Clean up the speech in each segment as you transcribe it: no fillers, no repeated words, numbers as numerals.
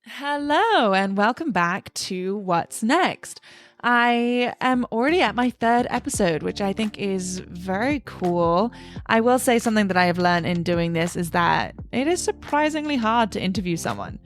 Hello, and welcome back to What's Next. I am already at my third episode, which I think is very cool. I will say something that I have learned in doing this is that it is surprisingly hard to interview someone.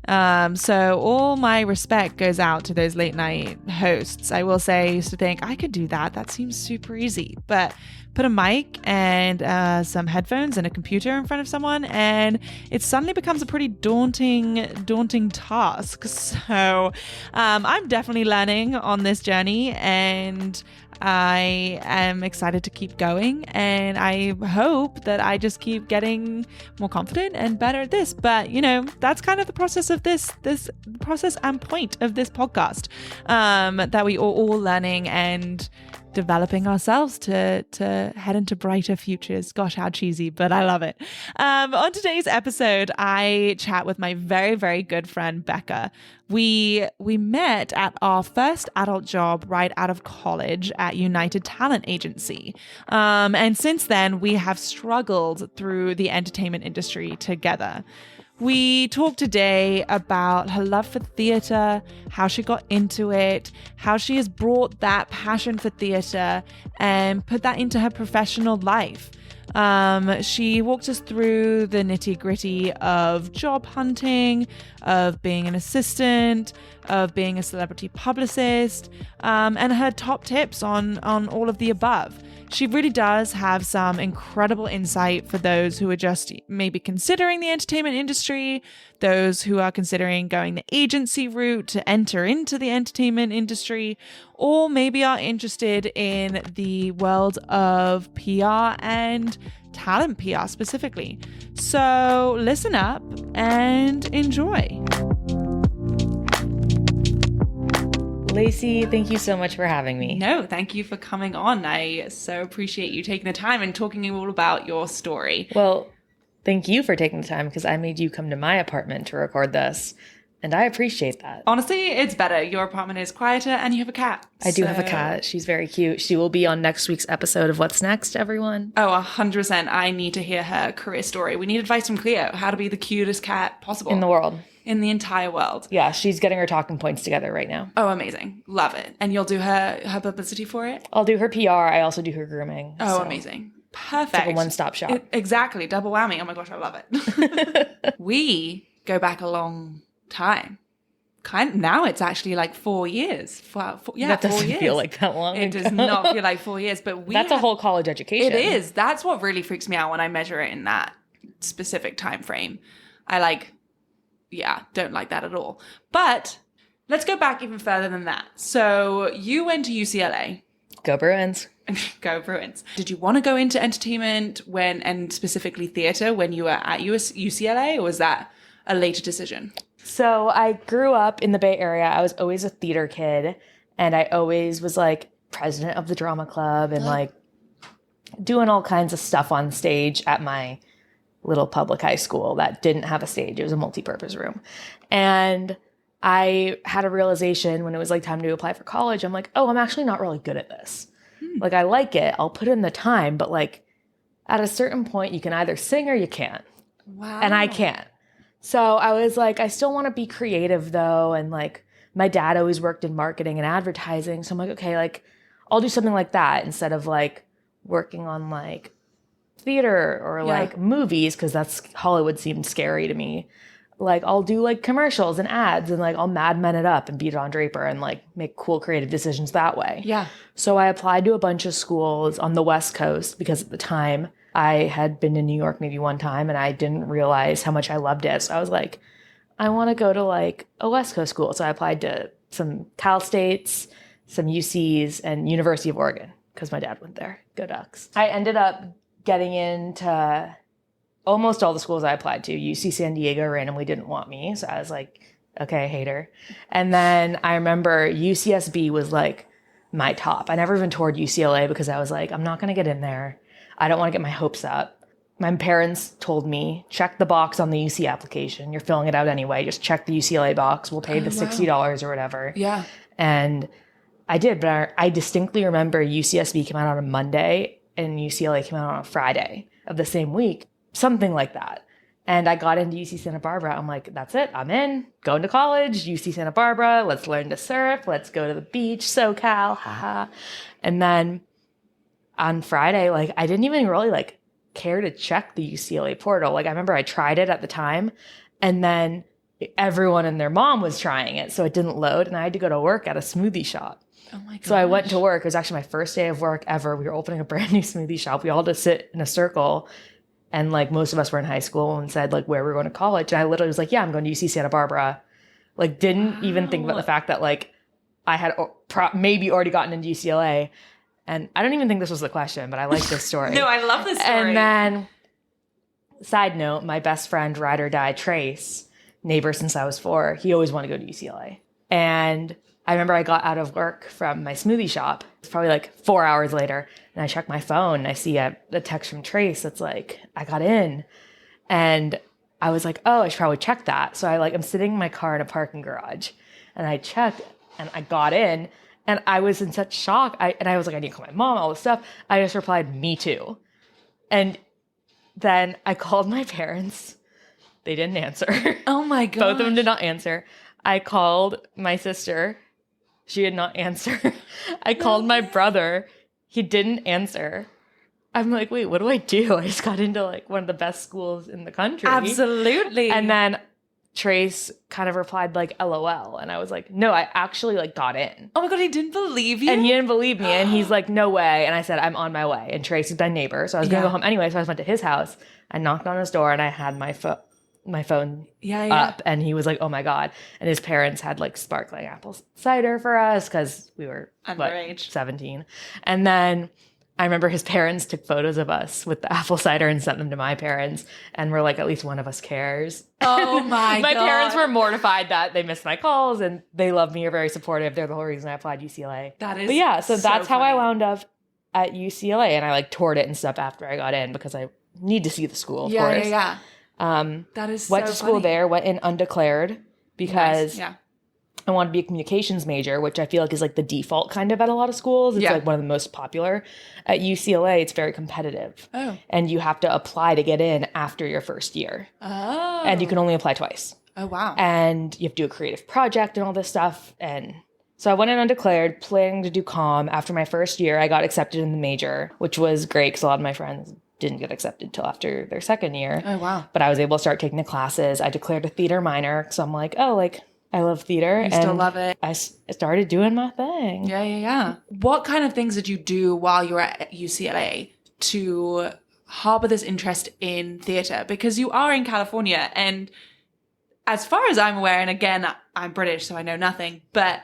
So all my respect goes out to those late night hosts. I will say, I used to think I could do that. That seems super easy. But put a mic and some headphones and a computer in front of someone, and it suddenly becomes a pretty daunting task. So I'm definitely learning on this journey, and I am excited to keep going, and I hope that I just keep getting more confident and better at this. But that's kind of the process of this process and point of this podcast, that we are all learning and developing ourselves to head into brighter futures. Gosh, how cheesy, but I love it. On today's episode, I chat with my very, very good friend, Becca. We met at our first adult job right out of college at United Talent Agency. And since then, we have struggled through the entertainment industry together. We talked today about her love for theatre, how she got into it, how she has brought that passion for theatre and put that into her professional life. She walked us through the nitty-gritty of job hunting, of being an assistant, of being a celebrity publicist, and her top tips on all of the above. She really does have some incredible insight for those who are just maybe considering the entertainment industry, those who are considering going the agency route to enter into the entertainment industry, or maybe are interested in the world of PR and talent PR specifically. So listen up and enjoy. Lacey, thank you so much for having me. No, thank you for coming on. I so appreciate you taking the time and talking all about your story. Well, thank you for taking the time because I made you come to my apartment to record this, and I appreciate that. Honestly, it's better. Your apartment is quieter and you have a cat. I do have a cat. She's very cute. She will be on next week's episode of What's Next, everyone. Oh, 100%. I need to hear her career story. We need advice from Cleo, how to be the cutest cat possible. In the world. In the entire world. Yeah, she's getting her talking points together right now. Oh, amazing. Love it. And you'll do her publicity for it? I'll do her PR. I also do her grooming. Oh, amazing. Perfect. It's like a one-stop shop. Exactly. Double whammy. Oh my gosh, I love it. We go back a long time. Now it's actually like 4 years. That doesn't 4 years. feel like that long. It does not feel like 4 years, but that's a whole college education. It is. That's what really freaks me out when I measure it in that specific time frame. Don't like that at all. But let's go back even further than that. So you went to UCLA. Go Bruins. Go Bruins. Did you want to go into entertainment and specifically theater when you were at UCLA, or was that a later decision? So I grew up in the Bay Area. I was always a theater kid, and I always was like president of the drama club and like doing all kinds of stuff on stage at my little public high school that didn't have a stage. It was a multi-purpose room. And I had a realization when it was like time to apply for college. I'm like, oh, I'm actually not really good at this. Like, I like it. I'll put in the time, but like at a certain point you can either sing or you can't. Wow. And I can't. So I was like, I still want to be creative though. And like my dad always worked in marketing and advertising. So I'm like, okay, like I'll do something like that instead of like working on like theater or like movies, because that's Hollywood seemed scary to me. Like I'll do like commercials and ads and like I'll Mad Men it up and be Don Draper and like make cool creative decisions that way. Yeah. So I applied to a bunch of schools on the West Coast because at the time I had been to New York maybe one time and I didn't realize how much I loved it. So I was like, I want to go to like a West Coast school. So I applied to some Cal States, some UCs, and University of Oregon because my dad went there. Go Ducks. I ended up getting into almost all the schools I applied to. UC San Diego randomly didn't want me. So I was like, okay, hater. And then I remember UCSB was like my top. I never even toured UCLA because I was like, I'm not going to get in there. I don't want to get my hopes up. My parents told me, check the box on the UC application. You're filling it out anyway. Just check the UCLA box. We'll pay the $60 or whatever. Yeah. And I did, but I distinctly remember UCSB came out on a Monday and UCLA came out on a Friday of the same week. Something like that. And I got into UC Santa Barbara. I'm like, that's it. I'm in. Going to college, UC Santa Barbara. Let's learn to surf. Let's go to the beach, SoCal. Haha. And then on Friday, like, I didn't even really like care to check the UCLA portal. Like, I remember I tried it at the time, and then everyone and their mom was trying it, so it didn't load, and I had to go to work at a smoothie shop. Oh my god! So I went to work. It was actually my first day of work ever. We were opening a brand new smoothie shop. We all had to sit in a circle, and like most of us were in high school, and said like where we were going to college. And I literally was like, yeah, I'm going to UC Santa Barbara. Like, didn't even think about the fact that like I had maybe already gotten into UCLA. And I don't even think this was the question, but I like this story. No, I love this story. And then, side note, my best friend, ride or die, Trace, neighbor since I was 4, he always wanted to go to UCLA. And I remember I got out of work from my smoothie shop. It's probably like 4 hours later. And I check my phone and I see a text from Trace that's like, I got in. And I was like, oh, I should probably check that. So I'm sitting in my car in a parking garage. And I checked and I got in. And I was in such shock. I was like, I need to call my mom, all this stuff. I just replied, me too. And then I called my parents. They didn't answer. Oh my god. Both of them did not answer. I called my sister. She did not answer. I called my brother. He didn't answer. I'm like, wait, what do I do? I just got into like one of the best schools in the country. Absolutely. And then Trace kind of replied like LOL, and I was like, no, I actually like got in. Oh my god, he didn't believe you? And he didn't believe me, and he's like, no way. And I said, I'm on my way. And Trace is my neighbor, so I was gonna go home anyway. So I just went to his house. I knocked on his door, and I had my phone up, and he was like, oh my god. And his parents had like sparkling apple cider for us because we were underage, 17. And then I remember his parents took photos of us with the apple cider and sent them to my parents. And we're like, at least one of us cares. Oh my god. My parents were mortified that they missed my calls, and they love me, are very supportive. They're the whole reason I applied UCLA. That is But yeah, so that's funny. how I wound up at UCLA. And I like toured it and stuff after I got in because I need to see the school, of course. Yeah. That is went to school funny. there, went in undeclared because Nice. I wanted to be a communications major, which I feel like is like the default kind of at a lot of schools. It's like one of the most popular. At UCLA, it's very competitive. Oh. And you have to apply to get in after your first year. Oh. And you can only apply twice. Oh, wow. And you have to do a creative project and all this stuff. And so I went in undeclared, planning to do comm. After my first year, I got accepted in the major, which was great because a lot of my friends didn't get accepted till after their second year. Oh, wow. But I was able to start taking the classes. I declared a theater minor because I'm like, oh, like, I love theater. You still love it. I started doing my thing. Yeah. What kind of things did you do while you were at UCLA to harbor this interest in theater? Because you are in California, and as far as I'm aware, and again, I'm British, so I know nothing, but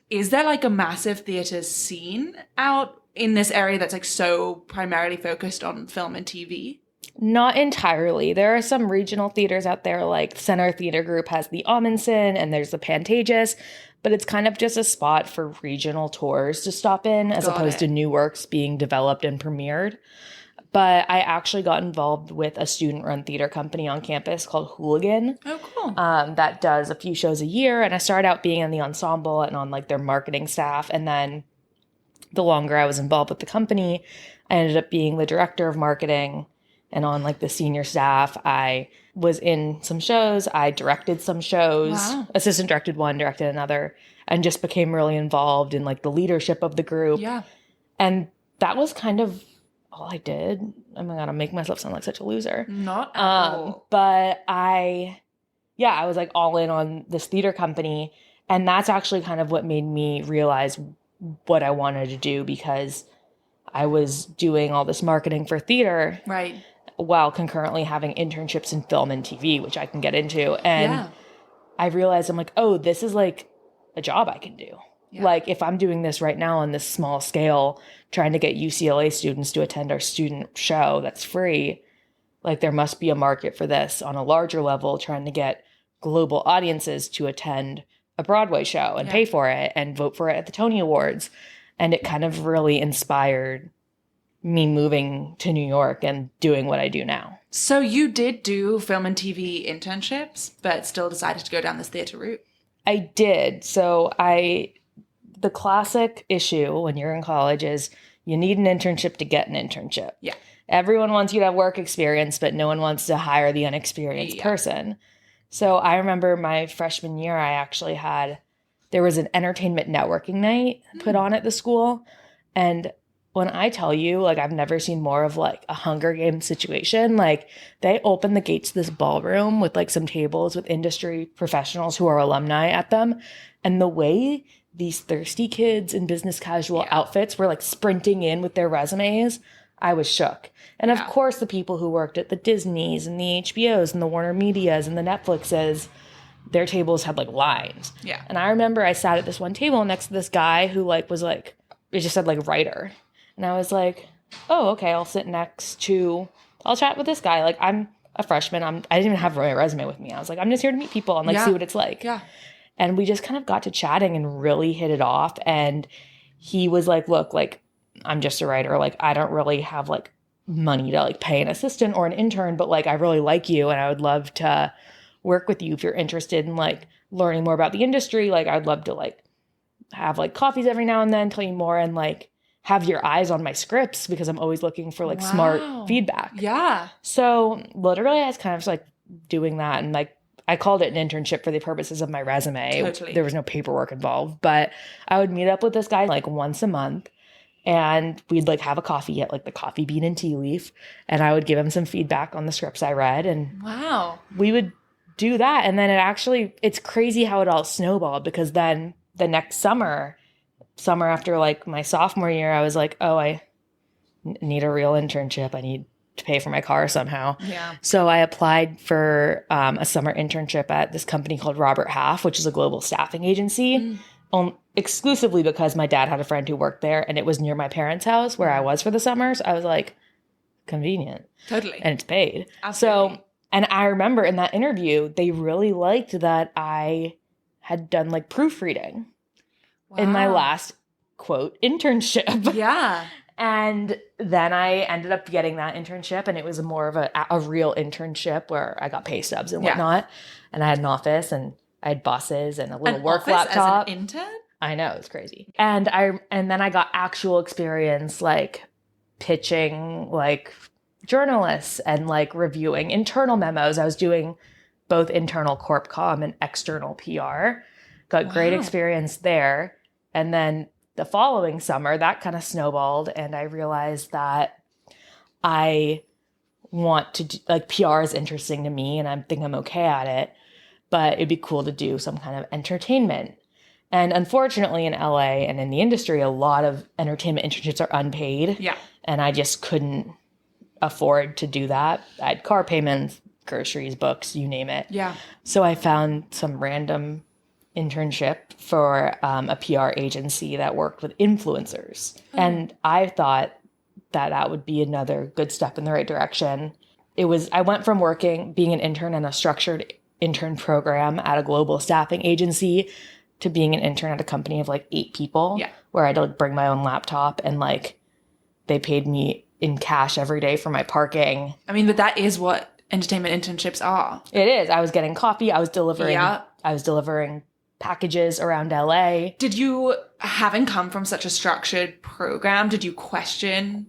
is there like a massive theater scene out in this area that's like so primarily focused on film and TV? Not entirely. There are some regional theaters out there, like Center Theater Group has the Amundsen, and there's the Pantages, but it's kind of just a spot for regional tours to stop in as opposed to new works being developed and premiered. But I actually got involved with a student-run theater company on campus called Hooligan. Oh, cool. That does a few shows a year, and I started out being in the ensemble and on like their marketing staff, and then the longer I was involved with the company, I ended up being the director of marketing. And on like the senior staff, I was in some shows. I directed some shows, assistant directed one, directed another, and just became really involved in like the leadership of the group. Yeah. And that was kind of all I did. Oh my God, I'm making myself sound like such a loser. Not at all. But I was like all in on this theater company. And that's actually kind of what made me realize what I wanted to do, because I was doing all this marketing for theater. Right. While concurrently having internships in film and TV, which I can get into. And I realized I'm like, oh, this is like a job I can do. Yeah. Like if I'm doing this right now on this small scale, trying to get UCLA students to attend our student show that's free, like there must be a market for this on a larger level, trying to get global audiences to attend a Broadway show and pay for it and vote for it at the Tony Awards. And it kind of really inspired me moving to New York and doing what I do now. So you did do film and TV internships, but still decided to go down this theater route? I did. So the classic issue when you're in college is you need an internship to get an internship. Yeah. Everyone wants you to have work experience, but no one wants to hire the unexperienced person. So I remember my freshman year, there was an entertainment networking night put on at the school. And when I tell you, like, I've never seen more of like a Hunger Games situation. Like, they opened the gates to this ballroom with like some tables with industry professionals who are alumni at them. And the way these thirsty kids in business casual outfits were like sprinting in with their resumes, I was shook. And of course, the people who worked at the Disneys and the HBOs and the Warner Medias and the Netflixes, their tables had like lines. Yeah. And I remember I sat at this one table next to this guy who like was like, it just said like writer. And I was like, oh, okay, I'll chat with this guy. Like, I'm a freshman. I didn't even have my resume with me. I was like, I'm just here to meet people and like see what it's like. Yeah. And we just kind of got to chatting and really hit it off. And he was like, look, like, I'm just a writer. Like, I don't really have like money to like pay an assistant or an intern, but like, I really like you and I would love to work with you if you're interested in like learning more about the industry. Like, I'd love to like have like coffees every now and then, tell you more, and like have your eyes on my scripts because I'm always looking for like smart feedback. Yeah. So literally I was kind of just like doing that, and like I called it an internship for the purposes of my resume. Totally. There was no paperwork involved, but I would meet up with this guy like once a month. And we'd like have a coffee at like the Coffee Bean and Tea Leaf. And I would give him some feedback on the scripts I read. And we would do that. And then it's crazy how it all snowballed, because then the next summer after like my sophomore year, I was like, oh, I need a real internship. I need to pay for my car somehow. Yeah. So I applied for a summer internship at this company called Robert Half, which is a global staffing agency. Exclusively because my dad had a friend who worked there and it was near my parents' house where I was for the summers. I was like, convenient. Totally. And it's paid. Absolutely. So, and I remember in that interview, they really liked that I had done like proofreading in my last quote internship. Yeah. And then I ended up getting that internship, and it was more of a real internship where I got pay stubs and whatnot. And I had an office and I had buses and a little work laptop. As an intern? I know, it's crazy. And then I got actual experience like pitching like journalists and like reviewing internal memos. I was doing both internal corp comm and external PR. Got great experience there. And then the following summer, that kind of snowballed, and I realized that I want to do, like, PR is interesting to me and I think I'm okay at it, but it'd be cool to do some kind of entertainment. And unfortunately in LA and in the industry, a lot of entertainment internships are unpaid. Yeah. And I just couldn't afford to do that. I had car payments, groceries, books, you name it. Yeah. So I found some random internship for a PR agency that worked with influencers. And I thought that would be another good step in the right direction. I went from being an intern in a structured intern program at a global staffing agency to being an intern at a company of like 8 people, where I had to like bring my own laptop, and like they paid me in cash every day for my parking. I mean, but that is what entertainment internships are. It is. I was getting coffee. I was delivering packages around LA. Did you, having come from such a structured program, did you question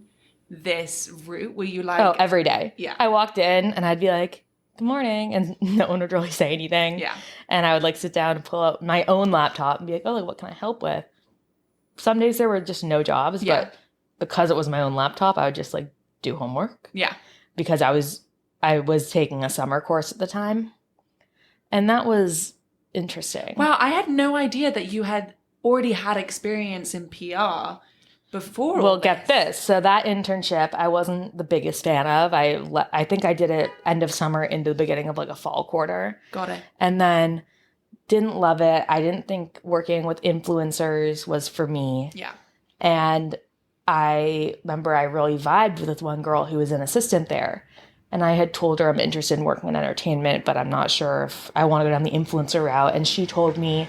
this route? Were you like... Oh, every day. Yeah. I walked in and I'd be like, good morning. And no one would really say anything. Yeah. And I would like sit down and pull out my own laptop and be like, oh, like, what can I help with? Some days there were just no jobs, but because it was my own laptop, I would just like do homework. Yeah. Because I was taking a summer course at the time. And that was interesting. Wow, I had no idea that you had already had experience in PR before. Well, get this. So that internship, I wasn't the biggest fan of. I think I did it end of summer into the beginning of like a fall quarter. Got it. And then didn't love it. I didn't think working with influencers was for me. Yeah. And I remember I really vibed with this one girl who was an assistant there. And I had told her I'm interested in working in entertainment, but I'm not sure if I want to go down the influencer route. And she told me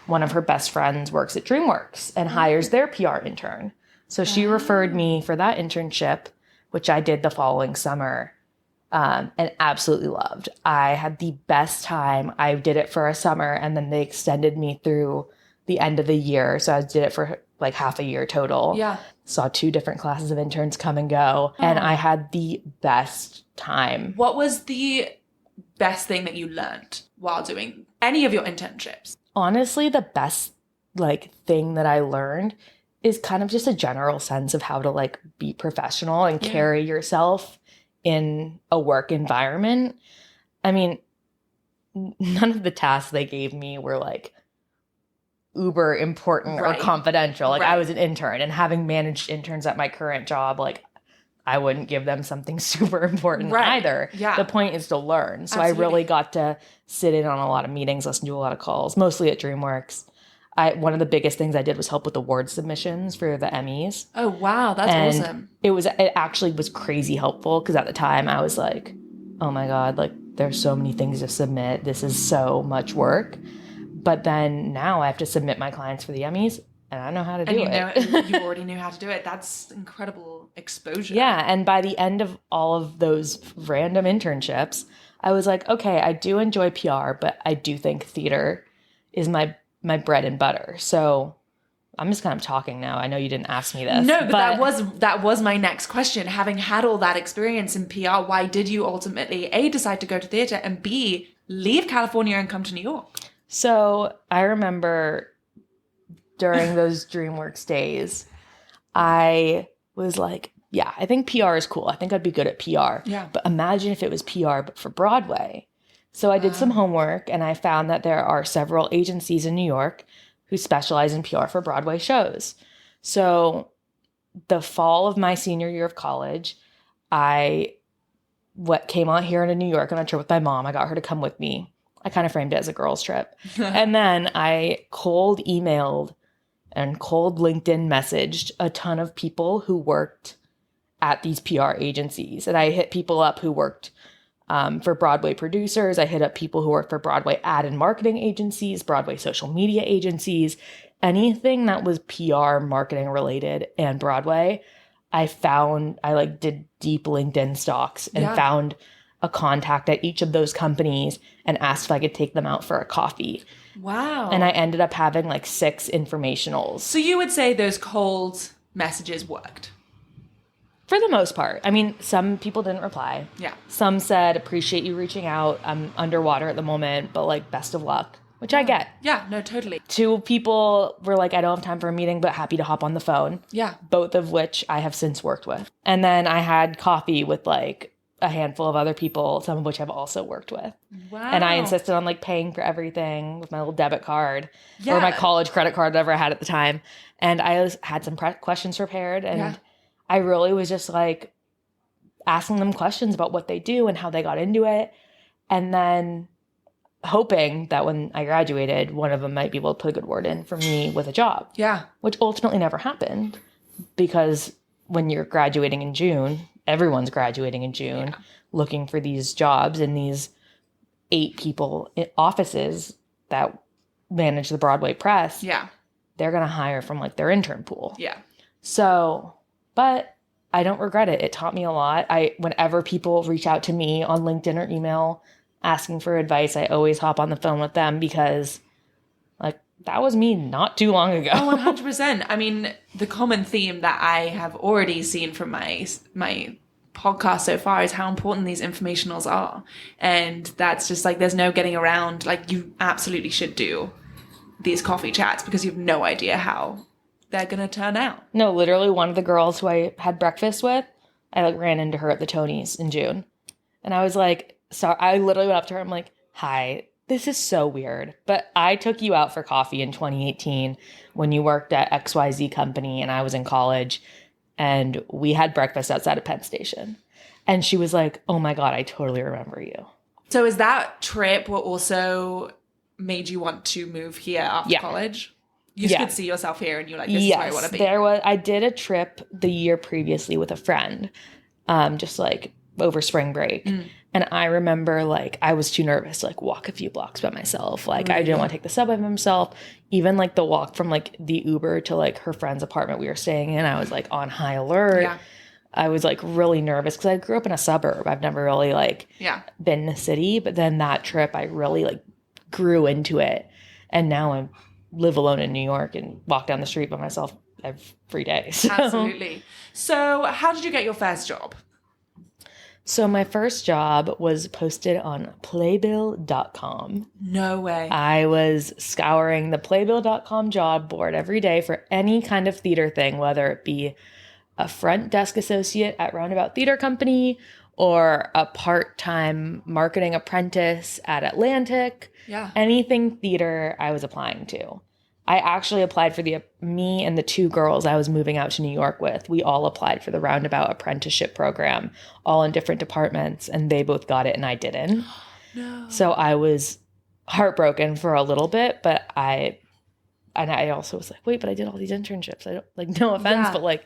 one of her best friends works at DreamWorks and hires their PR intern. So she referred me for that internship, which I did the following summer, and absolutely loved. I had the best time. I did it for a summer, and then they extended me through the end of the year. So I did it for like half a year total. Yeah. Saw 2 different classes of interns come and go. And I had the best time. What was the best thing that you learned while doing any of your internships? Honestly, the best like thing that I learned is kind of just a general sense of how to like be professional and carry yourself in a work environment. I mean, none of the tasks they gave me were like uber important or confidential. Like I was an intern, and having managed interns at my current job, like I wouldn't give them something super important either. Yeah. The point is to learn. So I really got to sit in on a lot of meetings, listen to a lot of calls, mostly at DreamWorks. One of the biggest things I did was help with award submissions for the Emmys. Oh, wow. That's awesome. It actually was crazy helpful, because at the time I was like, oh my God, like there's so many things to submit. This is so much work. But then now I have to submit my clients for the Emmys, and I know how to do it. You already knew how to do it. That's incredible exposure. Yeah. And by the end of all of those random internships, I was like, okay, I do enjoy PR, but I do think theater is my bread and butter. So I'm just kind of talking now. I know you didn't ask me this. No, but that was my next question. Having had all that experience in PR, why did you ultimately A, decide to go to theater, and B, leave California and come to New York? So I remember during those DreamWorks days, I was like, yeah, I think PR is cool. I think I'd be good at PR. Yeah. But imagine if it was PR, but for Broadway. So I did some homework, and I found that there are several agencies in New York who specialize in PR for Broadway shows. So the fall of my senior year of college, I came out here in New York on a trip with my mom. I got her to come with me. I kind of framed it as a girls' trip. And then I cold emailed and cold LinkedIn messaged a ton of people who worked at these PR agencies. And I hit people up who worked for Broadway producers. I hit up people who work for Broadway ad and marketing agencies, Broadway social media agencies, anything that was PR marketing related and Broadway. I did deep LinkedIn stalks and found a contact at each of those companies and asked if I could take them out for a coffee. Wow. And I ended up having like 6 informationals. So you would say those cold messages worked? For the most part. I mean, some people didn't reply. Yeah. Some said, appreciate you reaching out. I'm underwater at the moment, but like best of luck, which I get. Yeah, no, totally. 2 people were like, I don't have time for a meeting, but happy to hop on the phone. Yeah. Both of which I have since worked with. And then I had coffee with like a handful of other people, some of which I've also worked with. Wow. And I insisted on like paying for everything with my little debit card or my college credit card, whatever I had at the time. And I had some questions prepared, and I really was just like asking them questions about what they do and how they got into it. And then hoping that when I graduated, one of them might be able to put a good word in for me with a job. Yeah. Which ultimately never happened, because when you're graduating in June, everyone's graduating in June looking for these jobs in these 8 people in offices that manage the Broadway press. Yeah. They're going to hire from like their intern pool. Yeah. So, but I don't regret it. It taught me a lot. Whenever people reach out to me on LinkedIn or email asking for advice, I always hop on the phone with them, because like that was me not too long ago. Oh, 100%. I mean, the common theme that I have already seen from my podcast so far is how important these informationals are. And that's just like, there's no getting around. Like, you absolutely should do these coffee chats, because you have no idea how they're going to turn out. No, literally one of the girls who I had breakfast with, I like ran into her at the Tonys in June. And I was like, sorry, I literally went up to her. I'm like, hi, this is so weird, but I took you out for coffee in 2018 when you worked at XYZ company and I was in college, and we had breakfast outside of Penn Station. And she was like, oh my God, I totally remember you. So is that trip what also made you want to move here after college? You just could see yourself here and you're like, this is where I want to be. I did a trip the year previously with a friend, just like over spring break. And I remember like I was too nervous to like walk a few blocks by myself. Like I didn't want to take the subway by myself. Even like the walk from like the Uber to like her friend's apartment we were staying in, I was like on high alert. Yeah. I was like really nervous because I grew up in a suburb. I've never really like been in a city. But then that trip I really like grew into it. And now I live alone in New York and walk down the street by myself every day. So. Absolutely. So how did you get your first job? So my first job was posted on playbill.com. No way. I was scouring the playbill.com job board every day for any kind of theater thing, whether it be a front desk associate at Roundabout Theater Company or a part-time marketing apprentice at Atlantic. Yeah. Anything theater I was applying to. I actually applied for me and the two girls I was moving out to New York with. We all applied for the Roundabout apprenticeship program, all in different departments, and they both got it and I didn't. No. So I was heartbroken for a little bit, but I also was like, wait, but I did all these internships. I don't, like, no offense, but like,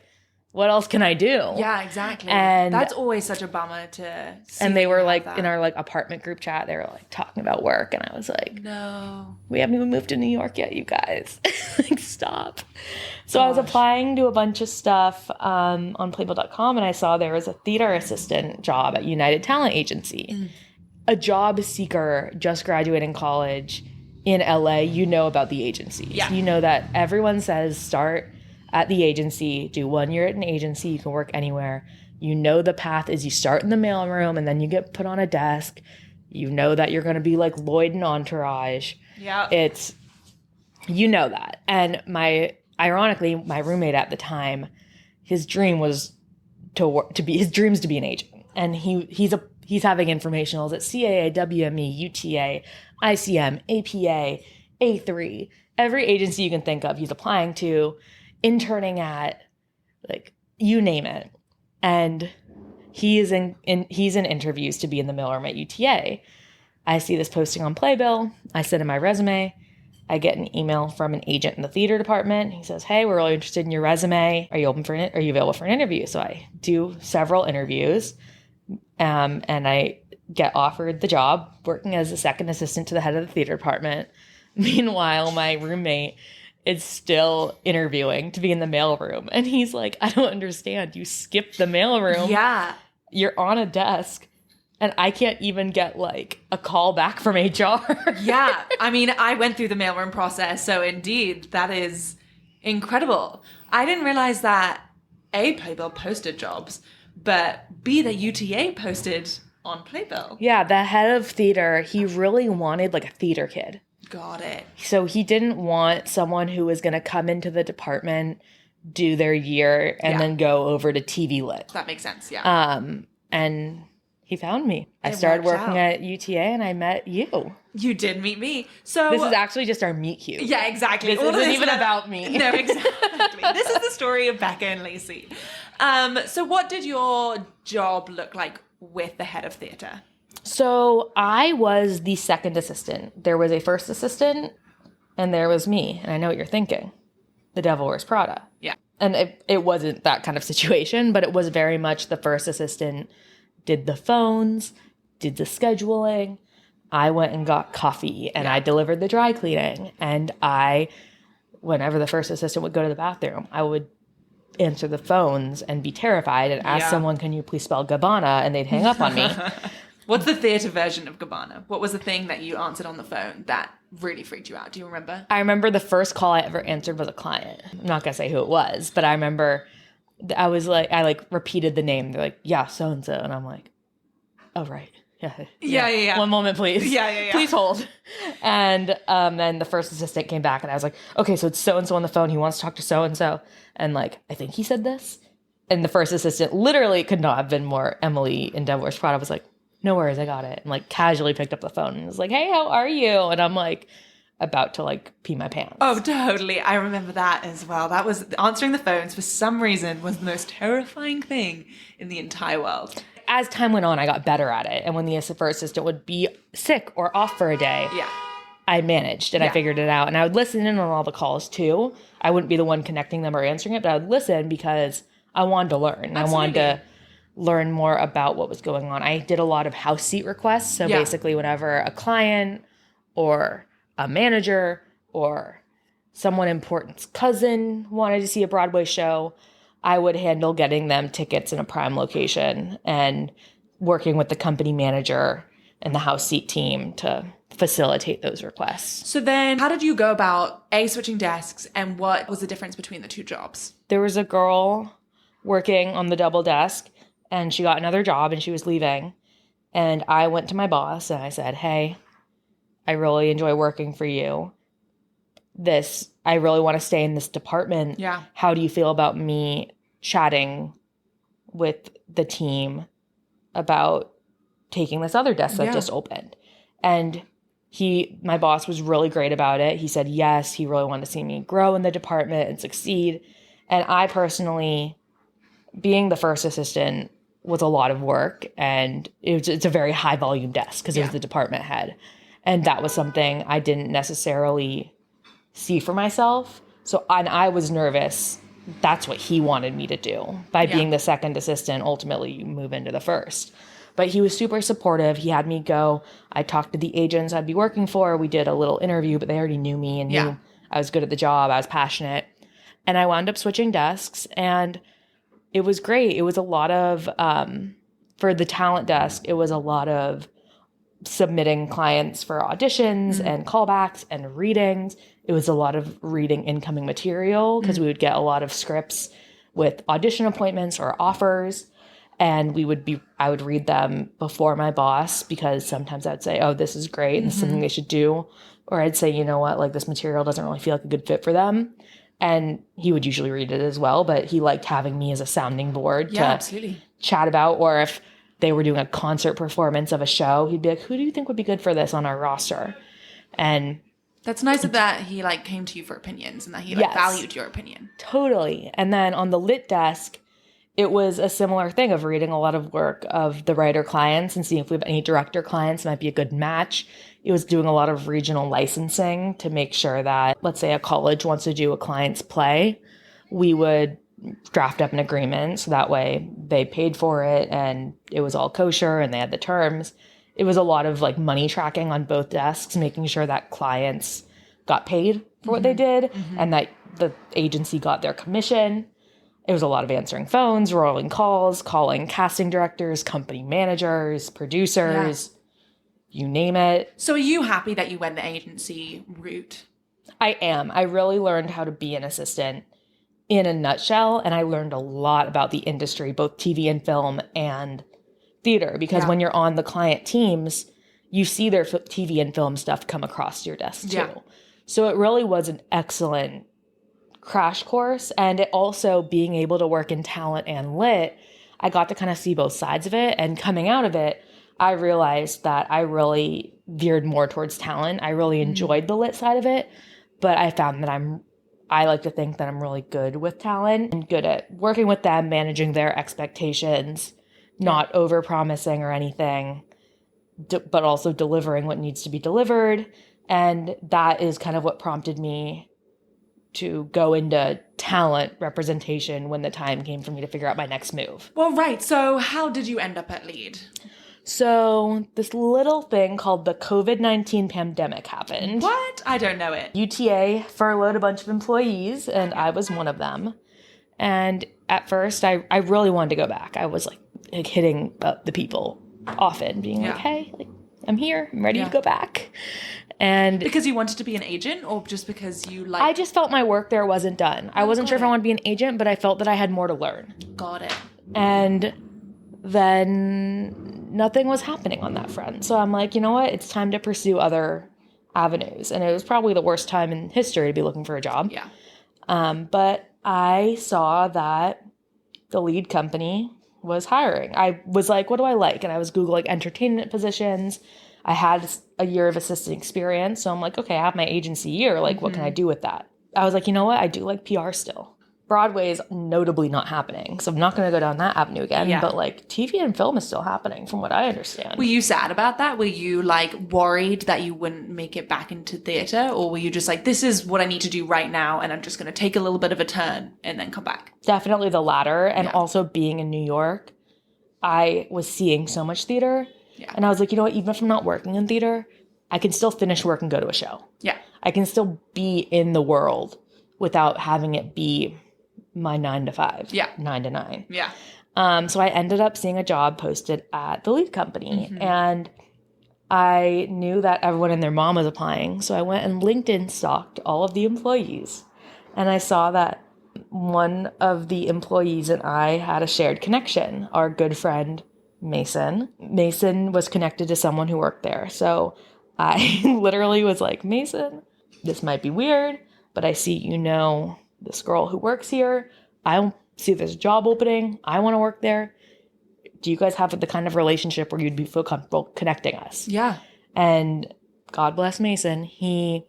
what else can I do? Yeah, exactly. And that's always such a bummer to see. And they were like, in our like apartment group chat, they were like talking about work. And I was like, no, we haven't even moved to New York yet, you guys. Like, stop. So I was applying to a bunch of stuff on Playbill.com, and I saw there was a theater assistant job at United Talent Agency. A job seeker just graduating college in LA, you know about the agencies. Yeah. You know that everyone says start at the agency, do 1 year at an agency, you can work anywhere. You know the path is you start in the mailroom and then you get put on a desk. You know that you're going to be like Lloyd and Entourage. Yeah. You know that. And ironically, my roommate at the time, his dream was to be an agent. And he's having informationals at CAA, WME, UTA, ICM, APA, A3, every agency you can think of he's applying to, interning at, like, you name it. And he's in interviews to be in the mailroom at UTA. I see this posting on Playbill. I send him my resume. I get an email from an agent in the theater department. He says, hey, we're really interested in your resume. Are you available for an interview? So I do several interviews, and I get offered the job working as a second assistant to the head of the theater department. Meanwhile, my roommate is still interviewing to be in the mailroom. And he's like, I don't understand. You skipped the mailroom. Yeah. You're on a desk. And I can't even get, like, a call back from HR. Yeah. I mean, I went through the mailroom process. So, indeed, that is incredible. I didn't realize that, A, Playbill posted jobs, but B, that UTA posted on Playbill. Yeah, the head of theater, he really wanted, like, a theater kid. Got it. So he didn't want someone who was going to come into the department, do their year, and then go over to TV Lit. That makes sense, yeah. And he found me. I started working at UTA, and I met you. You did meet me. So this is actually just our meet cute. Yeah, exactly. This isn't even about me. No, exactly. This is the story of Becca and Lacey. So what did your job look like with the head of theatre? So I was the second assistant. There was a first assistant, and there was me. And I know what you're thinking. The Devil Wears Prada. Yeah. And it wasn't that kind of situation, but it was very much the first assistant did the phones, did the scheduling. I went and got coffee, and I delivered the dry cleaning. And whenever the first assistant would go to the bathroom, I would answer the phones and be terrified and ask someone, can you please spell Gabbana? And they'd hang up on me. What's the theatre version of Gabbana? What was the thing that you answered on the phone that really freaked you out? Do you remember? I remember the first call I ever answered was a client. I'm not going to say who it was, but I remember I repeated the name. They're like, yeah, so-and-so. And I'm like, oh, right. Yeah. 1 moment, please. Yeah. Please hold. And then the first assistant came back and I was like, okay, so it's so-and-so on the phone. He wants to talk to so-and-so. And like, I think he said this. And the first assistant literally could not have been more Emily in Devil Wears Prada. Was like, no worries, I got it. And like casually picked up the phone and was like, hey, how are you? And I'm like about to like pee my pants. Oh, totally. I remember that as well. That was answering the phones for some reason was the most terrifying thing in the entire world. As time went on, I got better at it. And when the first assistant would be sick or off for a day, I managed and I figured it out. And I would listen in on all the calls too. I wouldn't be the one connecting them or answering it, but I would listen because I wanted to learn. Absolutely. I wanted to learn more about what was going on. I did a lot of house seat requests. So basically whenever a client or a manager or someone important's cousin wanted to see a Broadway show, I would handle getting them tickets in a prime location and working with the company manager and the house seat team to facilitate those requests. So then how did you go about switching desks, and what was the difference between the two jobs? There was a girl working on the double desk, and she got another job and she was leaving. And I went to my boss and I said, hey, I really enjoy working for you. I really want to stay in this department. Yeah. How do you feel about me chatting with the team about taking this other desk that just opened? And my boss was really great about it. He said yes, he really wanted to see me grow in the department and succeed. And I personally, being the first assistant was a lot of work, and it's a very high volume desk because it was the department head. And that was something I didn't necessarily see for myself. And I was nervous. That's what he wanted me to do. By being the second assistant, ultimately you move into the first. But he was super supportive. He had me go. I talked to the agents I'd be working for. We did a little interview, but they already knew me and knew I was good at the job. I was passionate. And I wound up switching desks, and it was great. It was a lot of, for the talent desk, it was a lot of submitting clients for auditions and callbacks and readings. It was a lot of reading incoming material because we would get a lot of scripts with audition appointments or offers. And I would read them before my boss, because sometimes I'd say, oh, this is great and this is something they should do. Or I'd say, you know what, like this material doesn't really feel like a good fit for them. And he would usually read it as well, but he liked having me as a sounding board to chat about. Or if they were doing a concert performance of a show, he'd be like, who do you think would be good for this on our roster? And that's nice that he like came to you for opinions and that he like valued your opinion. Totally. And then on the lit desk, it was a similar thing of reading a lot of work of the writer clients and seeing if we have any director clients that might be a good match. It was doing a lot of regional licensing to make sure that, let's say a college wants to do a client's play, we would draft up an agreement so that way they paid for it and it was all kosher and they had the terms. It was a lot of like money tracking on both desks, making sure that clients got paid for what they did and that the agency got their commission. It was a lot of answering phones, rolling calls, calling casting directors, company managers, producers, you name it. So are you happy that you went the agency route? I am. I really learned how to be an assistant in a nutshell, and I learned a lot about the industry, both TV and film and theater, because when you're on the client teams, you see their TV and film stuff come across your desk too. So it really was an excellent crash course. And it also, being able to work in talent and lit, I got to kind of see both sides of it. And coming out of it, I realized that I really veered more towards talent. I really enjoyed the lit side of it, but I found that I like to think that I'm really good with talent and good at working with them, managing their expectations, not over-promising or anything, but also delivering what needs to be delivered. And that is kind of what prompted me to go into talent representation when the time came for me to figure out my next move. Well, right. So how did you end up at Lead? So this little thing called the COVID-19 pandemic happened. What? I don't know it. UTA furloughed a bunch of employees, and I was one of them. And at first, I really wanted to go back. I was like hitting up the people often, being like, hey, like, I'm here. I'm ready to go back. And because you wanted to be an agent, or just because you like? I just felt my work there wasn't done. I wasn't sure if I wanted to be an agent, but I felt that I had more to learn. Got it. And then nothing was happening on that front. So I'm like, you know what? It's time to pursue other avenues. And it was probably the worst time in history to be looking for a job. Yeah. But I saw that the Lead company was hiring. I was like, what do I like? And I was Googling entertainment positions. I had a year of assistant experience. So I'm like, okay, I have my agency year. Like, what can I do with that? I was like, you know what? I do like PR still. Broadway is notably not happening. So I'm not going to go down that avenue again. Yeah. But like TV and film is still happening from what I understand. Were you sad about that? Were you like worried that you wouldn't make it back into theater? Or were you just like, this is what I need to do right now, and I'm just going to take a little bit of a turn and then come back? Definitely the latter. And also being in New York, I was seeing so much theater. Yeah. And I was like, you know what? Even if I'm not working in theater, I can still finish work and go to a show. Yeah. I can still be in the world without having it be my 9 to 5. Yeah. 9 to 9. Yeah. So I ended up seeing a job posted at the Lead company. And I knew that everyone and their mom was applying. So I went and LinkedIn stalked all of the employees. And I saw that one of the employees and I had a shared connection. Our good friend, Mason. Mason was connected to someone who worked there. So I literally was like, Mason, this might be weird, but I see you know this girl who works here. I see this job opening. I want to work there. Do you guys have the kind of relationship where you'd feel comfortable connecting us? Yeah. And God bless Mason. He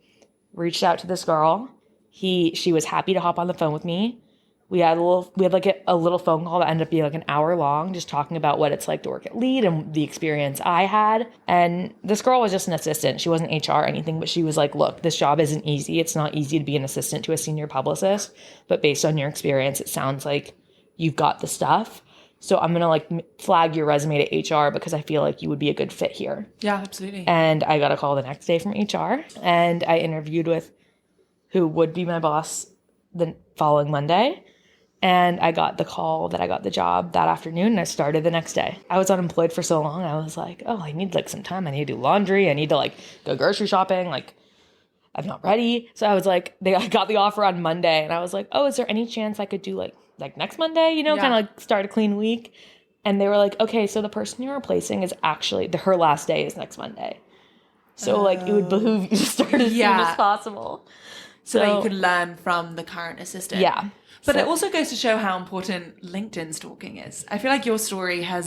reached out to this girl. She was happy to hop on the phone with me. We had like a little phone call that ended up being like an hour long, just talking about what it's like to work at Lead and the experience I had. And this girl was just an assistant. She wasn't HR or anything, but she was like, look, this job isn't easy. It's not easy to be an assistant to a senior publicist, but based on your experience, it sounds like you've got the stuff. So I'm going to like flag your resume to HR because I feel like you would be a good fit here. Yeah, absolutely. And I got a call the next day from HR and I interviewed with who would be my boss the following Monday. And I got the call that I got the job that afternoon and I started the next day. I was unemployed for so long. I was like, oh, I need like some time. I need to do laundry. I need to like go grocery shopping. Like I'm not ready. So I was like, I got the offer on Monday and I was like, oh, is there any chance I could do like next Monday, you know, kind of like start a clean week? And they were like, okay, so the person you're replacing is actually, her last day is next Monday. So like it would behoove you to start as soon as possible. So that you could learn from the current assistant. Yeah. But it also goes to show how important LinkedIn stalking is. I feel like your story has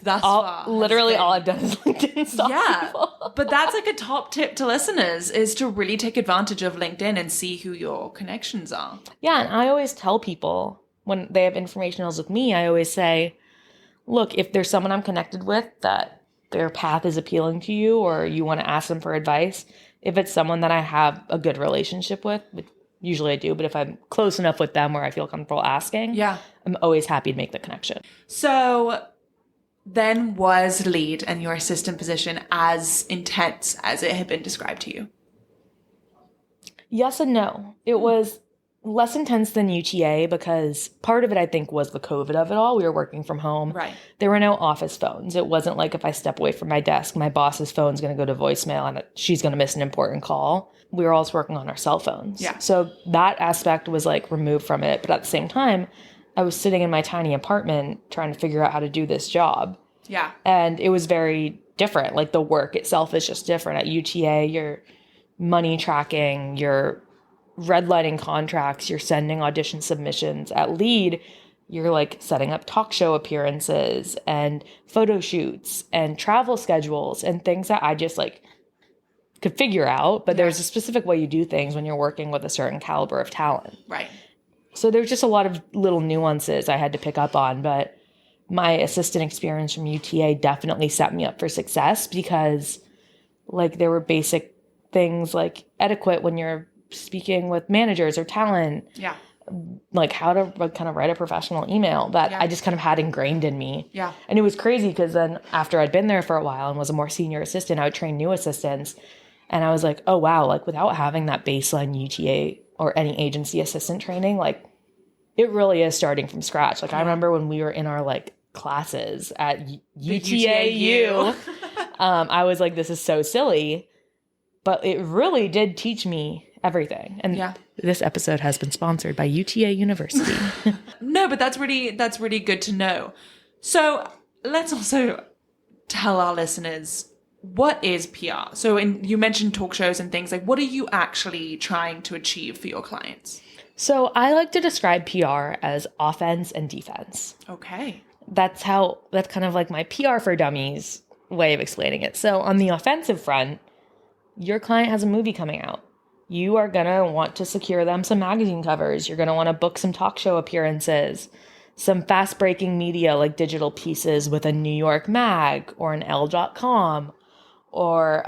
thus far. Literally all I've done is LinkedIn stalk people. But that's like a top tip to listeners is to really take advantage of LinkedIn and see who your connections are. Yeah, and I always tell people when they have informationals with me, I always say, look, if there's someone I'm connected with that their path is appealing to you or you want to ask them for advice, if it's someone that I have a good relationship with, usually I do, but if I'm close enough with them where I feel comfortable asking, I'm always happy to make the connection. So then was Lead and your assistant position as intense as it had been described to you? Yes and no. It was less intense than UTA because part of it, I think, was the COVID of it all. We were working from home. Right. There were no office phones. It wasn't like if I step away from my desk, my boss's phone's going to go to voicemail and she's going to miss an important call. We were all just working on our cell phones. Yeah. So that aspect was like removed from it. But at the same time, I was sitting in my tiny apartment trying to figure out how to do this job. Yeah. And it was very different. Like the work itself is just different. At UTA, you're money tracking, you're redlining contracts, you're sending audition submissions. At Lead, you're like setting up talk show appearances and photo shoots and travel schedules and things that I just like could figure out. But there's a specific way you do things when you're working with a certain caliber of talent. Right. So there's just a lot of little nuances I had to pick up on. But my assistant experience from UTA definitely set me up for success because like there were basic things like etiquette when you're speaking with managers or talent. Yeah. Like how to kind of write a professional email that I just kind of had ingrained in me. Yeah. And it was crazy because then after I'd been there for a while and was a more senior assistant, I would train new assistants. And I was like, oh, wow, like without having that baseline UTA or any agency assistant training, like it really is starting from scratch. Like I remember when we were in our like classes at UTAU, I was like, this is so silly. But it really did teach me everything. And this episode has been sponsored by UTA University. No, but that's really good to know. So let's also tell our listeners, what is PR? So you mentioned talk shows and things, like what are you actually trying to achieve for your clients? So I like to describe PR as offense and defense. Okay. That's kind of like my PR for dummies way of explaining it. So on the offensive front, your client has a movie coming out. You are going to want to secure them some magazine covers. You're going to want to book some talk show appearances, some fast-breaking media like digital pieces with a New York mag or an Elle.com or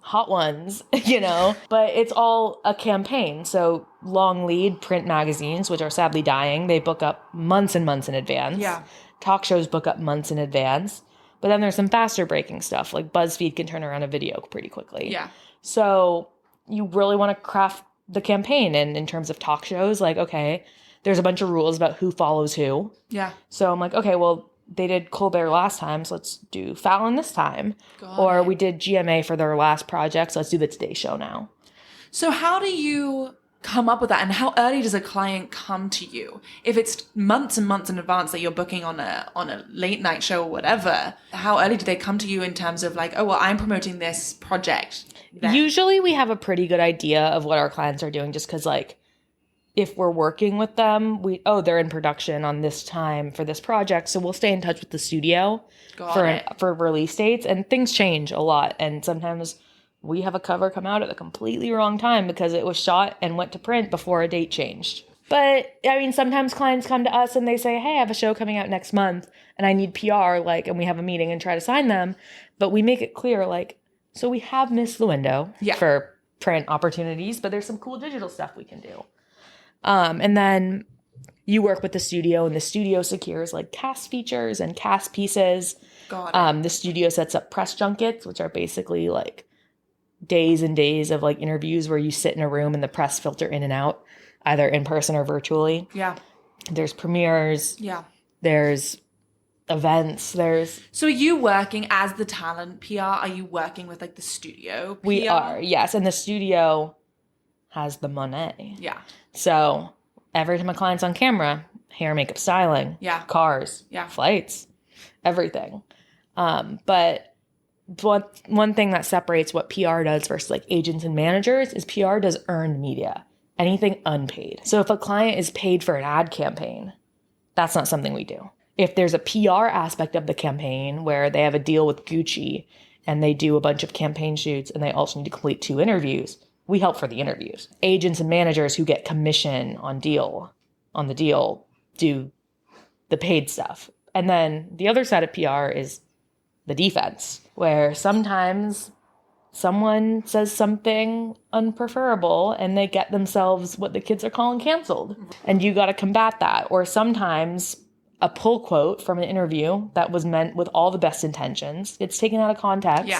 Hot Ones, you know. But it's all a campaign. So long lead print magazines, which are sadly dying, they book up months and months in advance. Yeah. Talk shows book up months in advance. But then there's some faster breaking stuff, like BuzzFeed can turn around a video pretty quickly. Yeah. So you really want to craft the campaign. And in terms of talk shows, like, okay, there's a bunch of rules about who follows who. Yeah. So I'm like, okay, well, they did Colbert last time, so let's do Fallon this time. Got it. We did GMA for their last project, so let's do the Today Show now. So how do you come up with that, and how early does a client come to you? If it's months and months in advance that you're booking on a late night show or whatever, how early do they come to you in terms of like, oh, well, I'm promoting this project then? Usually we have a pretty good idea of what our clients are doing, just because like if we're working with them, they're in production on this time for this project, so we'll stay in touch with the studio for release dates, and things change a lot, and sometimes we have a cover come out at the completely wrong time because it was shot and went to print before a date changed. But I mean, sometimes clients come to us and they say, hey, I have a show coming out next month and I need PR, like, and we have a meeting and try to sign them, but we make it clear, like, so we have missed the window for print opportunities, but there's some cool digital stuff we can do. And then you work with the studio, and the studio secures like cast features and cast pieces. Got it. The studio sets up press junkets, which are basically like days and days of like interviews where you sit in a room and the press filter in and out, either in person or virtually. Yeah. There's premieres. Yeah. There's events. So are you working as the talent PR? Are you working with like the studio PR? We are, yes. And the studio has the money. Yeah. So every time a client's on camera, hair, makeup, styling, cars, flights, everything. But one thing that separates what PR does versus like agents and managers is PR does earned media, anything unpaid. So if a client is paid for an ad campaign, that's not something we do. If there's a PR aspect of the campaign where they have a deal with Gucci and they do a bunch of campaign shoots and they also need to complete 2 interviews, we help for the interviews. Agents and managers who get commission on the deal do the paid stuff. And then the other side of PR is the defense, where sometimes someone says something unpreferable and they get themselves what the kids are calling canceled. And you got to combat that. Or sometimes a pull quote from an interview that was meant with all the best intentions, it's taken out of context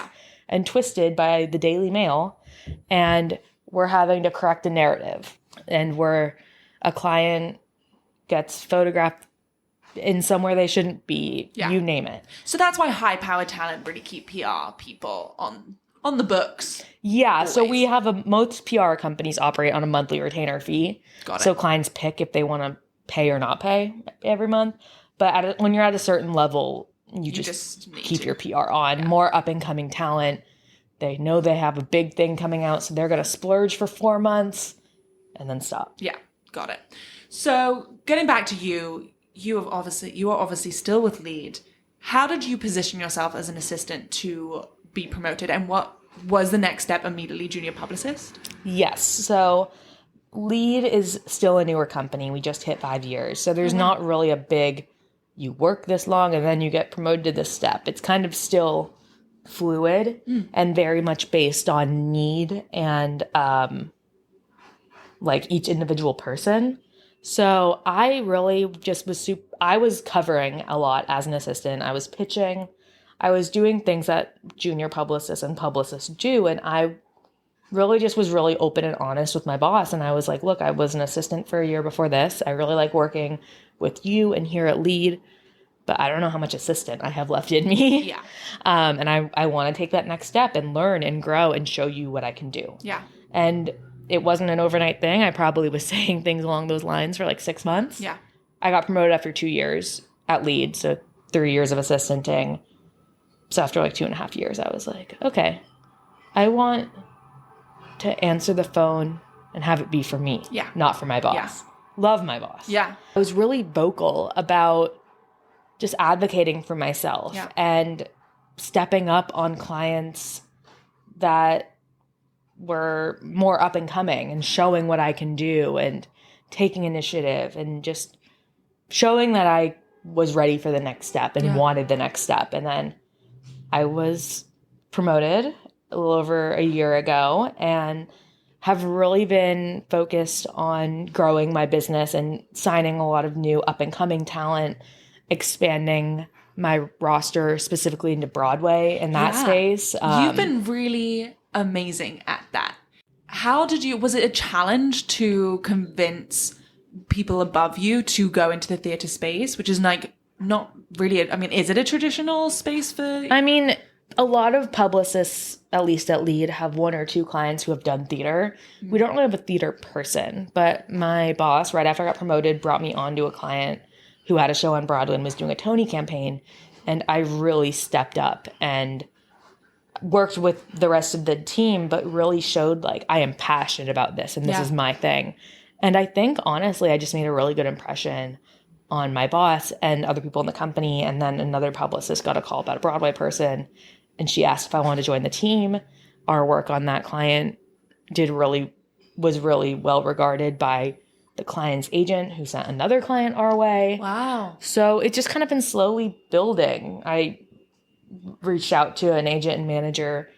and twisted by the Daily Mail. And we're having to correct a narrative, and where a client gets photographed in somewhere they shouldn't be, you name it. So that's why high-powered talent really keep PR people on the books. Yeah, always. So we have most PR companies operate on a monthly retainer fee. Got it. So clients pick if they want to pay or not pay every month. But when you're at a certain level, you just keep your PR on. Yeah. More up-and-coming talent, they know they have a big thing coming out, so they're going to splurge for 4 months and then stop. Yeah, got it. So getting back to you, you are obviously still with Lead. How did you position yourself as an assistant to be promoted, and what was the next step immediately, junior publicist? Yes. So Lead is still a newer company. We just hit 5 years. So there's not really a big, you work this long and then you get promoted to this step. It's kind of still fluid and very much based on need and like each individual person. So I really just I was covering a lot as an assistant. I was pitching. I was doing things that junior publicists and publicists do. And I really just was really open and honest with my boss. And I was like, look, I was an assistant for a year before this. I really like working with you and here at Lead, but I don't know how much assistant I have left in me. Yeah. And I want to take that next step and learn and grow and show you what I can do. Yeah. And it wasn't an overnight thing. I probably was saying things along those lines for like 6 months. Yeah. I got promoted after 2 years at Lead, so 3 years of assistanting. So after like 2.5 years, I was like, okay, I want to answer the phone and have it be for me, not for my boss. Yeah. Love my boss. Yeah. I was really vocal about just advocating for myself and stepping up on clients that were more up and coming and showing what I can do and taking initiative and just showing that I was ready for the next step and wanted the next step. And then I was promoted a little over a year ago and have really been focused on growing my business and signing a lot of new up and coming talent, expanding my roster specifically into Broadway in that space. You've been really amazing at that. Was it a challenge to convince people above you to go into the theater space, which is like not really, I mean, is it a traditional space for... I mean, a lot of publicists, at least at Lead, have 1 or 2 clients who have done theater. We don't really have a theater person, but my boss, right after I got promoted, brought me on to a client who had a show on Broadway and was doing a Tony campaign. And I really stepped up and worked with the rest of the team, but really showed like I am passionate about this and this is my thing. And I think, honestly, I just made a really good impression on my boss and other people in the company. And then another publicist got a call about a Broadway person, and she asked if I wanted to join the team. Our work on that client was really well regarded by the client's agent, who sent another client our way. Wow. So it's just kind of been slowly building. I reached out to an agent and manager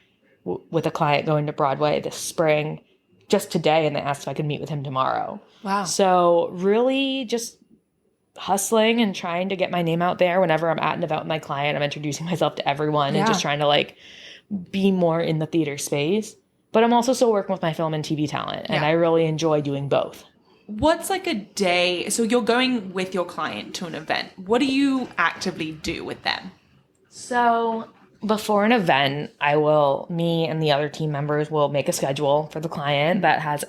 with a client going to Broadway this spring just today, and they asked if I could meet with him tomorrow. Wow. So really just hustling and trying to get my name out there whenever I'm at an event with my client. I'm introducing myself to everyone and just trying to like be more in the theater space. But I'm also still working with my film and TV talent, and I really enjoy doing both. What's like a day? So you're going with your client to an event. What do you actively do with them? So before an event, me and the other team members will make a schedule for the client that has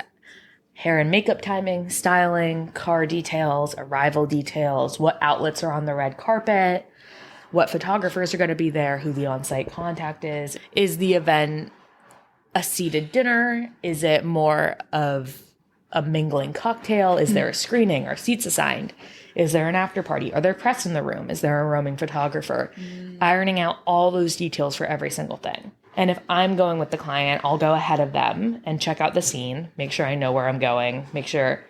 hair and makeup timing, styling, car details, arrival details, what outlets are on the red carpet, what photographers are going to be there, who the on-site contact is. Is the event a seated dinner? Is it more of a mingling cocktail? Is there a screening? Are seats assigned? Is there an after party? Are there press in the room? Is there a roaming photographer? Ironing out all those details for every single thing. And if I'm going with the client, I'll go ahead of them and check out the scene, make sure I know where I'm going, make sure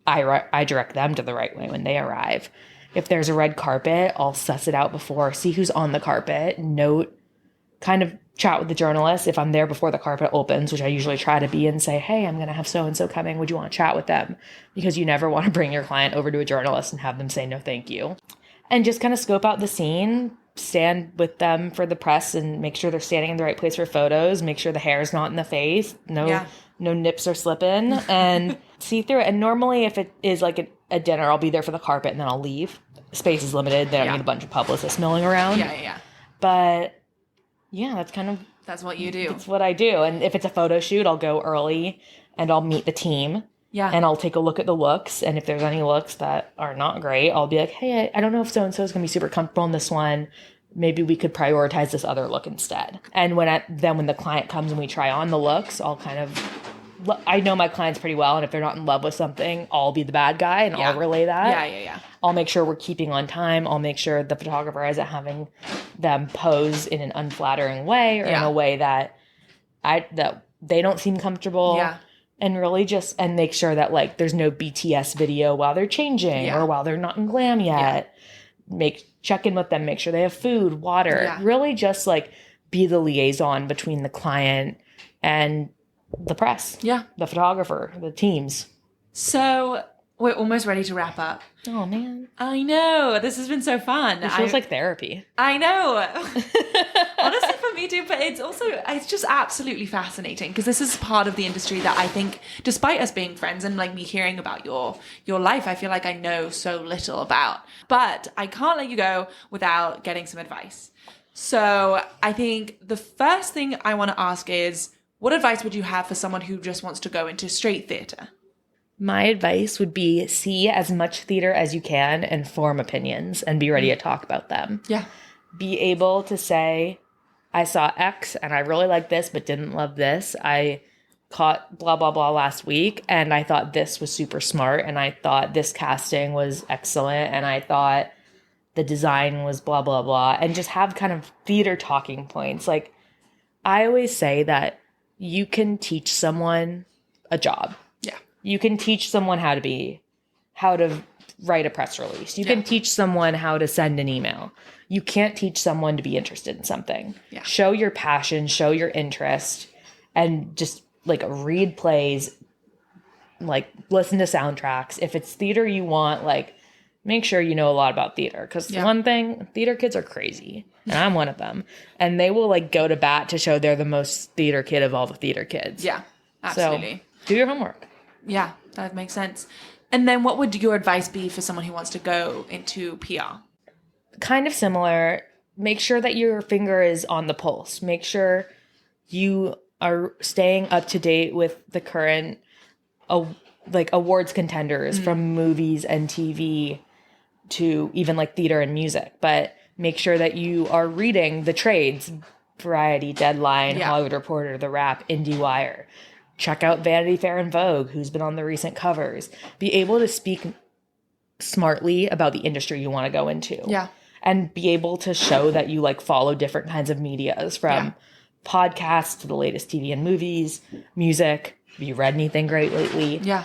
I direct them to the right way when they arrive. If there's a red carpet, I'll suss it out before, see who's on the carpet, note, kind of chat with the journalist if I'm there before the carpet opens, which I usually try to be, and say, hey, I'm going to have so-and-so coming. Would you want to chat with them? Because you never want to bring your client over to a journalist and have them say no thank you. And just kind of scope out the scene, stand with them for the press and make sure they're standing in the right place for photos, make sure the hair is not in the face, no nips are slipping, and see through it. And normally if it is like a dinner, I'll be there for the carpet and then I'll leave. Space is limited. They don't need a bunch of publicists milling around. But yeah, that's what you do. That's what I do. And if it's a photo shoot, I'll go early and I'll meet the team. Yeah. And I'll take a look at the looks. And if there's any looks that are not great, I'll be like, hey, I don't know if so-and-so is going to be super comfortable in this one. Maybe we could prioritize this other look instead. And when the client comes and we try on the looks, I know my clients pretty well. And if they're not in love with something, I'll be the bad guy and I'll relay that. Yeah. I'll make sure we're keeping on time. I'll make sure the photographer isn't having them pose in an unflattering way or in a way that they don't seem comfortable. Yeah. And really and make sure that like there's no BTS video while they're changing or while they're not in glam yet. Check in with them, make sure they have food, water. Yeah. Really just like be the liaison between the client and the press. Yeah. The photographer, the teams. So we're almost ready to wrap up. Oh, man. I know. This has been so fun. It feels like therapy. I know. Honestly, for me too. But it's just absolutely fascinating because this is part of the industry that I think, despite us being friends and like me hearing about your life, I feel like I know so little about. But I can't let you go without getting some advice. So I think the first thing I want to ask is, what advice would you have for someone who just wants to go into straight theater? My advice would be see as much theater as you can and form opinions and be ready to talk about them. Yeah. Be able to say, I saw X and I really liked this but didn't love this. I caught blah, blah, blah last week and I thought this was super smart and I thought this casting was excellent and I thought the design was blah, blah, blah. And just have kind of theater talking points. Like I always say that you can teach someone a job. You can teach someone how to write a press release. You can teach someone how to send an email. You can't teach someone to be interested in something. Yeah. Show your passion, show your interest, and just like read plays, like listen to soundtracks. If it's theater you want, like make sure you know a lot about theater. Because one thing, theater kids are crazy. And I'm one of them. And they will like go to bat to show they're the most theater kid of all the theater kids. Yeah, absolutely. So do your homework. Yeah, that makes sense. And then what would your advice be for someone who wants to go into PR? kind of similar. Make sure that your finger is on the pulse. Make sure you are staying up to date with the current like awards contenders from movies and TV to even like theater and music. But make sure that you are reading the trades, Variety, Deadline, Hollywood Reporter, The Wrap, IndieWire. Check out Vanity Fair and Vogue, who's been on the recent covers. Be able to speak smartly about the industry you want to go into. Yeah. And be able to show that you like follow different kinds of medias, from podcasts to the latest TV and movies, music. Have you read anything great lately? Yeah.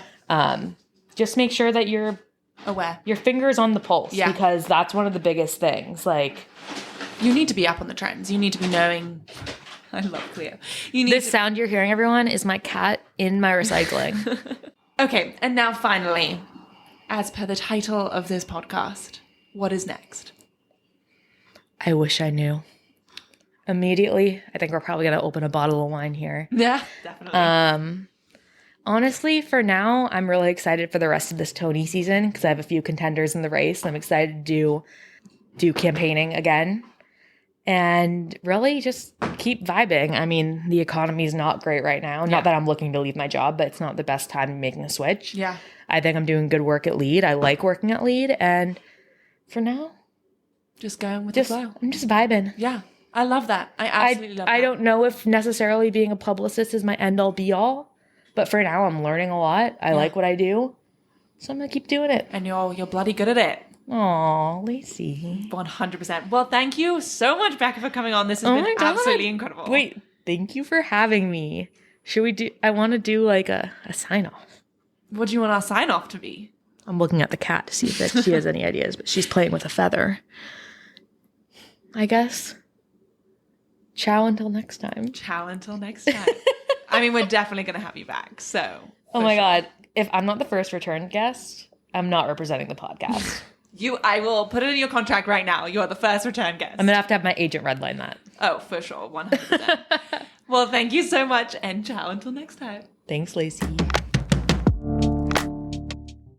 Just make sure that you're aware. Your finger's on the pulse, because that's one of the biggest things. Like, you need to be up on the trends. You need to be knowing. I love Cleo. This sound you're hearing, everyone, is my cat in my recycling. Okay, and now finally, as per the title of this podcast, what is next? I wish I knew. Immediately, I think we're probably going to open a bottle of wine here. Yeah, definitely. Honestly, for now, I'm really excited for the rest of this Tony season because I have a few contenders in the race. I'm excited to do campaigning again and really just keep vibing. I mean, the economy is not great right now. Not that I'm looking to leave my job, but it's not the best time to be making a switch. Yeah. I think I'm doing good work at Lead. I like working at Lead. And for now, just going with the flow. I'm just vibing. Yeah. I love that. I absolutely love that. I don't know if necessarily being a publicist is my end all be all, but for now I'm learning a lot. I like what I do. So I'm going to keep doing it. And you're bloody good at it. Aw, Lacey. 100%. Well, thank you so much, Becca, for coming on. This has been absolutely incredible. Wait, thank you for having me. Should we do, I want to do like a sign off. What do you want our sign off to be? I'm looking at the cat to see if she has any ideas, but she's playing with a feather. I guess. Ciao until next time. Ciao until next time. I mean, we're definitely going to have you back. So. Oh my God. If I'm not the first return guest, I'm not representing the podcast. I will put it in your contract right now. You are the first return guest. I'm going to have my agent redline that. Oh, for sure. 100%. Well, thank you so much. And ciao until next time. Thanks, Lacey.